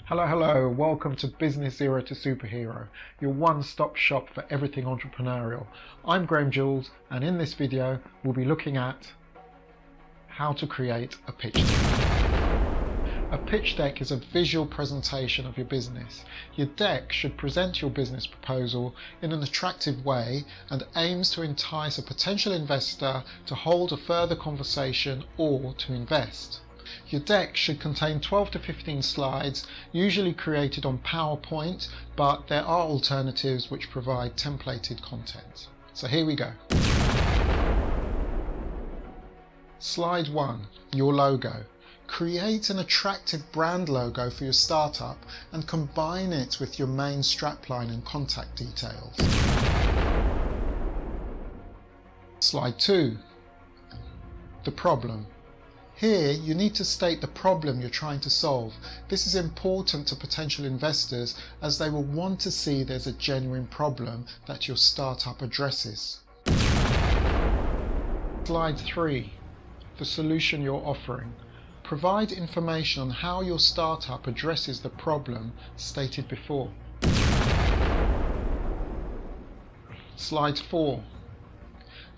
Hello, welcome to Business Zero to Superhero, your one-stop shop for everything entrepreneurial. I'm Graham Jules, and in this video we'll be looking at how to create a pitch deck. A pitch deck is a visual presentation of your business. Your deck should present your business proposal in an attractive way and aims to entice a potential investor to hold a further conversation or to invest. Your deck should contain 12 to 15 slides, usually created on PowerPoint, but there are alternatives which provide templated content. So here we go. Slide 1. Your logo. Create an attractive brand logo for your startup and combine it with your main strapline and contact details. Slide 2. The problem. Here you need to state the problem you're trying to solve. This is important to potential investors as they will want to see there's a genuine problem that your startup addresses. Slide 3. The solution you're offering. Provide information on how your startup addresses the problem stated before. Slide 4.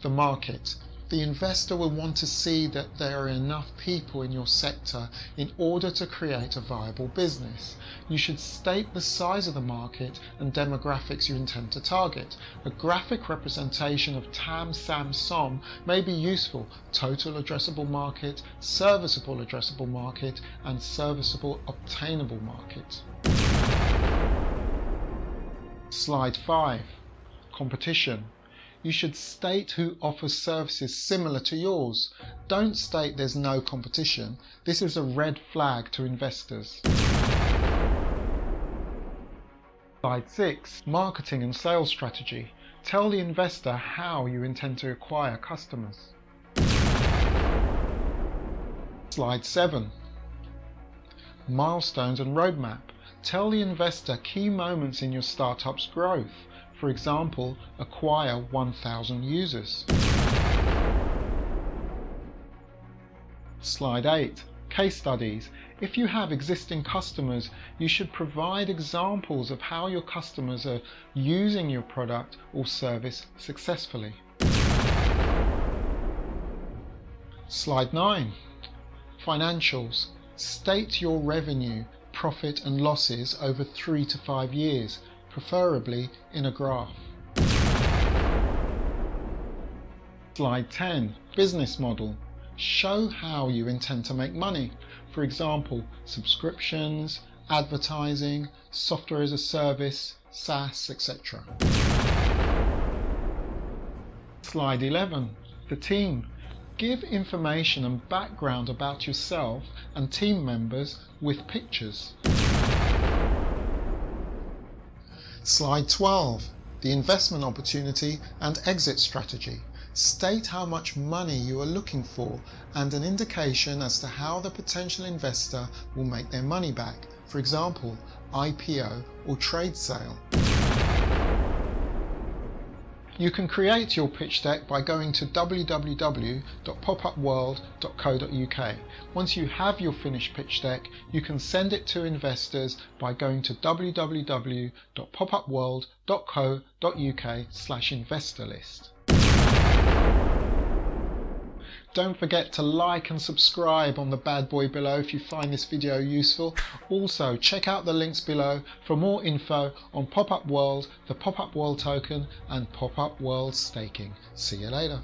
The market. The investor will want to see that there are enough people in your sector in order to create a viable business. You should state the size of the market and demographics you intend to target. A graphic representation of TAM, SAM, SOM may be useful: total addressable market, serviceable addressable market, and serviceable obtainable market. Slide 5. Competition. You should state who offers services similar to yours. Don't state there's no competition. This is a red flag to investors. Slide 6. Marketing and sales strategy. Tell the investor how you intend to acquire customers. Slide 7. Milestones and roadmap. Tell the investor key moments in your startup's growth. For example, acquire 1,000 users. Slide 8. Case studies. If you have existing customers, you should provide examples of how your customers are using your product or service successfully. Slide 9. Financials. State your revenue, profit and losses over 3 to 5 years. Preferably in a graph. Slide 10. Business model. Show how you intend to make money. For example, subscriptions, advertising, software as a service, SaaS, etc. Slide 11. The team. Give information and background about yourself and team members with pictures. Slide 12. The investment opportunity and exit strategy. State how much money you are looking for and an indication as to how the potential investor will make their money back. For example, IPO or trade sale. You can create your pitch deck by going to www.popupworld.co.uk. Once you have your finished pitch deck, you can send it to investors by going to www.popupworld.co.uk/investorlist. Don't forget to like and subscribe on the bad boy below if you find this video useful. Also, check out the links below for more info on Pop-Up World, the Pop-Up World token, and Pop-Up World staking. See you later.